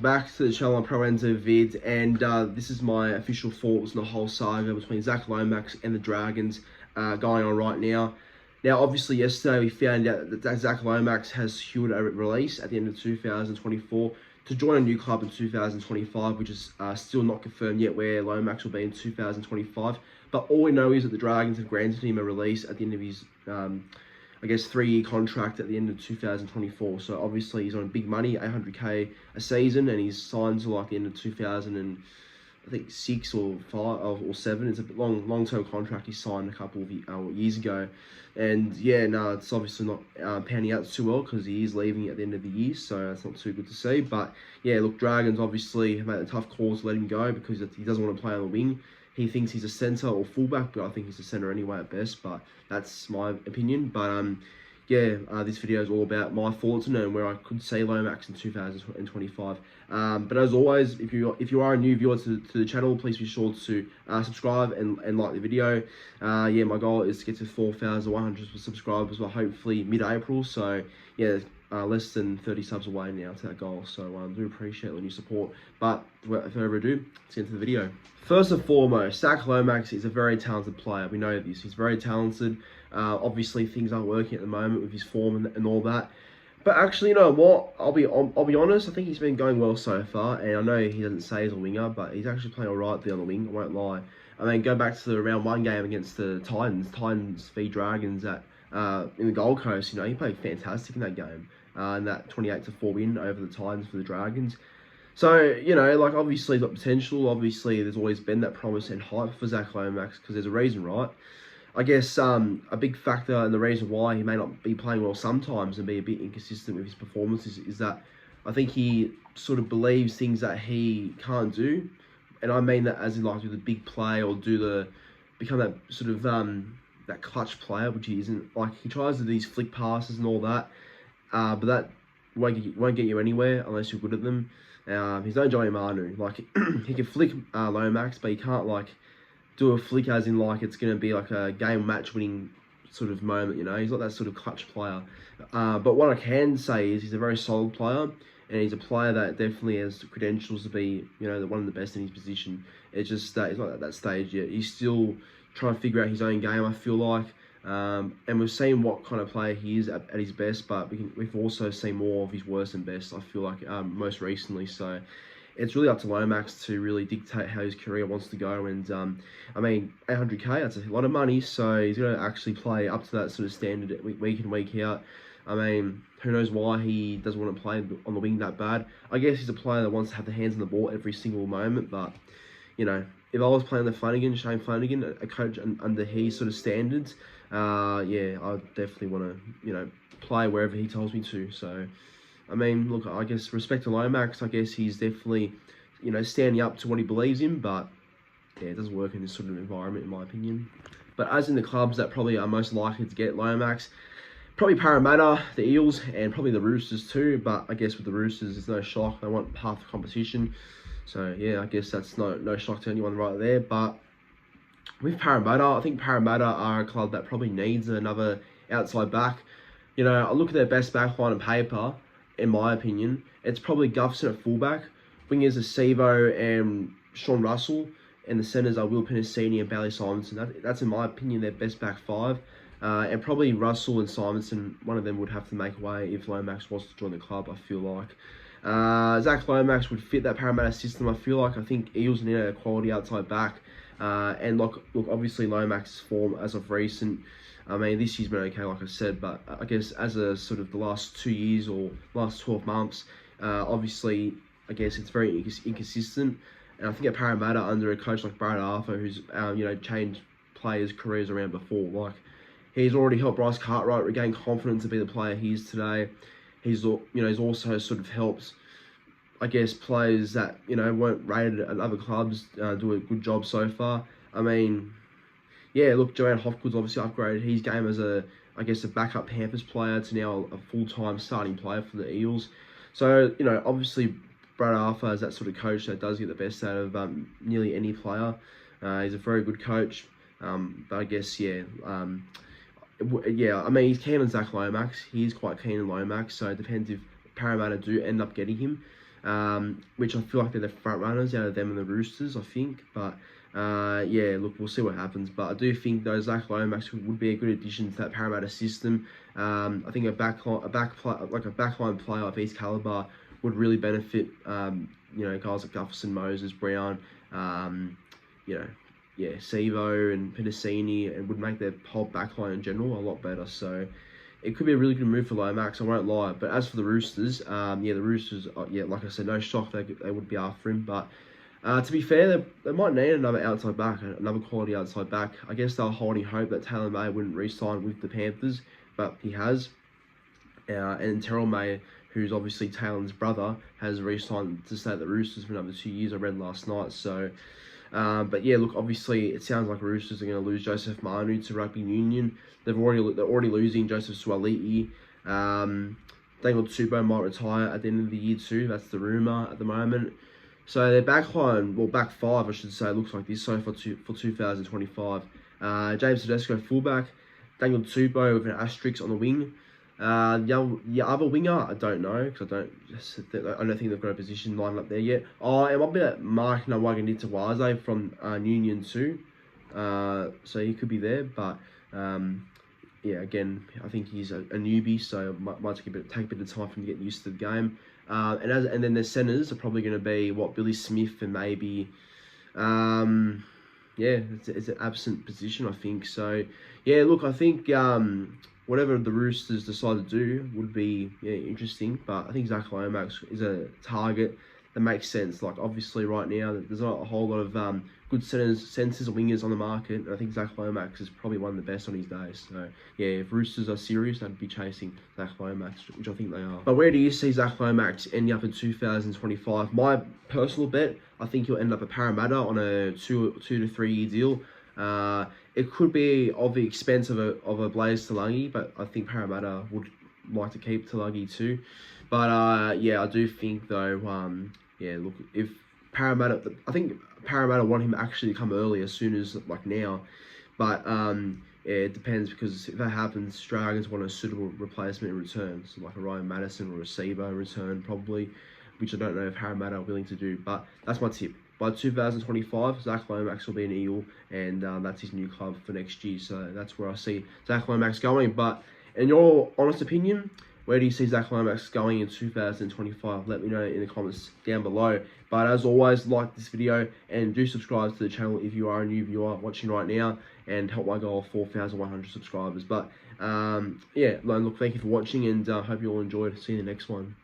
back to the channel on Pro Enzo Vid, and this is my official thoughts on the whole saga between Zac Lomax and the Dragons going on right now. Now, obviously, yesterday we found out that Zac Lomax has secured a release at the end of 2024 to join a new club in 2025, which is still not confirmed yet where Lomax will be in 2025. But all we know is that the Dragons have granted him a release at the end of his I guess 3-year contract at the end of 2024. So obviously he's on big money, 800k a season, and he's signed to like the end of 2006 or 5 or 7. It's a long-term contract he signed a couple of years ago, and yeah, no, it's obviously not panning out too well because he is leaving at the end of the year, so that's not too good to see. But yeah, look, Dragons obviously have made a tough call to let him go because he doesn't want to play on the wing. He thinks he's a centre or fullback, but I think he's a centre anyway at best. But that's my opinion. But yeah, this video is all about my thoughts on it and where I could see Lomax in 2025. But as always, if you are a new viewer to the channel, please be sure to subscribe and like the video. Yeah, my goal is to get to 4,100 subscribers by hopefully mid-April. So yeah, less than 30 subs away now to that goal. So I do appreciate all your support. But without further ado, let's get into the video. First and foremost, Zac Lomax is a very talented player. We know this. He's very talented. Obviously, things aren't working at the moment with his form and all that. But actually, you know what? I'll be honest. I think he's been going well so far. And I know he doesn't say he's a winger, but he's actually playing all right there on the wing. I won't lie. I mean, go back to the round 1 game against the Titans v Dragons at in the Gold Coast. You know, he played fantastic in that game. In that 28-4 win over the Titans for the Dragons. So, you know, like, obviously he's got potential. Obviously, there's always been that promise and hype for Zac Lomax because there's a reason, right? I guess a big factor and the reason why he may not be playing well sometimes and be a bit inconsistent with his performances is that I think he sort of believes things that he can't do. And I mean that as in, like, do the big play or become that sort of, that clutch player, which he isn't. Like, he tries to do these flick passes and all that. But that won't get you anywhere unless you're good at them. He's no Johnny Manu. Like, he can flick Lomax, but he can't, like, do a flick as in, like, it's going to be like a game match-winning sort of moment, you know? He's not that sort of clutch player. But what I can say is he's a very solid player, and he's a player that definitely has the credentials to be, you know, one of the best in his position. It's just that he's not at that stage yet. He's still trying to figure out his own game, I feel like. And we've seen what kind of player he is at his best, but we've also seen more of his worst and best, I feel like, most recently. So it's really up to Lomax to really dictate how his career wants to go. And I mean, 800k, that's a lot of money, so he's going to actually play up to that sort of standard week in, week out. I mean, who knows why he doesn't want to play on the wing that bad. I guess he's a player that wants to have the hands on the ball every single moment, but, you know, if I was playing Shane Flanagan, a coach under his sort of standards, yeah, I definitely want to, you know, play wherever he tells me to. So, I mean, look, I guess respect to Lomax, I guess he's definitely, you know, standing up to what he believes in, but yeah, it doesn't work in this sort of environment, in my opinion. But as in the clubs that probably are most likely to get Lomax, probably Parramatta, the Eels, and probably the Roosters too. But I guess with the Roosters, there's no shock. They want half the competition. So yeah, I guess that's no shock to anyone right there. But with Parramatta, I think Parramatta are a club that probably needs another outside back. You know, I look at their best back line on paper, in my opinion, it's probably Gufson at fullback. Wingers are Sevo and Sean Russell, and the centres are Will Penasini and Bailey Simonson. That's in my opinion their best back 5. And probably Russell and Simonson, one of them would have to make way if Lomax was to join the club, I feel like. Zac Lomax would fit that Parramatta system, I feel like. I think Eels need a quality outside back. And look, obviously Lomax's form as of recent, I mean, this year's been okay, like I said, but I guess as a sort of the last 2 years or last 12 months, obviously, I guess it's very inconsistent. And I think at Parramatta, under a coach like Brad Arthur, who's, you know, changed players' careers around before, like, he's already helped Bryce Cartwright regain confidence to be the player he is today. He's, you know, he's also sort of helped, I guess, players that, you know, weren't rated at other clubs do a good job so far. I mean, yeah, look, Joanne Hopgood's obviously upgraded his game as a backup Panthers player to now a full-time starting player for the Eels. So, you know, obviously Brad Arthur is that sort of coach that does get the best out of nearly any player. He's a very good coach, but I guess, yeah, yeah, I mean, he's keen on Zac Lomax. He is quite keen on Lomax, so it depends if Parramatta do end up getting him. which I feel like they're the front runners out of them and the Roosters, I think. But yeah, look, we'll see what happens. But I do think though Zac Lomax would be a good addition to that Parramatta system. I think a backline player of his caliber would really benefit. You know, guys like Gutherson, Moses, Brown, you know, yeah, Sevo and Pedicini, and would make their whole backline in general a lot better. So it could be a really good move for Lomax, I won't lie. But as for the Roosters, yeah, the Roosters, yeah, like I said, no shock they would be after him. But to be fair, they might need another outside back, another quality outside back. I guess they're holding hope that Taylor May wouldn't re-sign with the Panthers, but he has. And Terrell May, who's obviously Taylor's brother, has re-signed to stay at the Roosters for another 2 years, I read last night. So, but yeah, look, obviously it sounds like Roosters are going to lose Joseph Manu to Rugby Union. They're already losing Joseph Suaalii. Dangle Tupou might retire at the end of the year too. That's the rumour at the moment. So their backline, well, back five, I should say, looks like this so far for 2025. James Tedesco fullback, Dangle Tupou with an asterisk on the wing. The other winger, I don't know, because I don't think they've got a position lined up there yet. Oh, it might be that Mark Nawaqanitawaze from Union too. So he could be there, but yeah, again, I think he's a newbie, so it might take a bit of time for him to get used to the game. And then their centres are probably going to be Billy Smith and maybe, yeah, it's an absent position, I think. So yeah, look, I think whatever the Roosters decide to do would be interesting. But I think Zac Lomax is a target that makes sense. Like obviously right now there's not a whole lot of good centres and wingers on the market. And I think Zac Lomax is probably one of the best on his days. So yeah, if Roosters are serious, they'd be chasing Zac Lomax, which I think they are. But where do you see Zac Lomax ending up in 2025? My personal bet, I think he'll end up at Parramatta on a 2 to 3 year deal. It could be of the expense of a Blaze Tulagi, but I think Parramatta would like to keep Tulagi too. But yeah, I do think though, yeah, look, if Parramatta, I think Parramatta want him actually to come early as soon as like now. But yeah, it depends, because if that happens, Dragons want a suitable replacement in return, so like a Ryan Madison or a Sebo return probably, which I don't know if Parramatta are willing to do. But that's my tip. By 2025, Zac Lomax will be an Eel, and that's his new club for next year. So that's where I see Zac Lomax going. But in your honest opinion, where do you see Zac Lomax going in 2025? Let me know in the comments down below. But as always, like this video and do subscribe to the channel if you are a new viewer watching right now, and help my goal of 4,100 subscribers. But yeah, look, thank you for watching, and hope you all enjoyed. See you in the next one.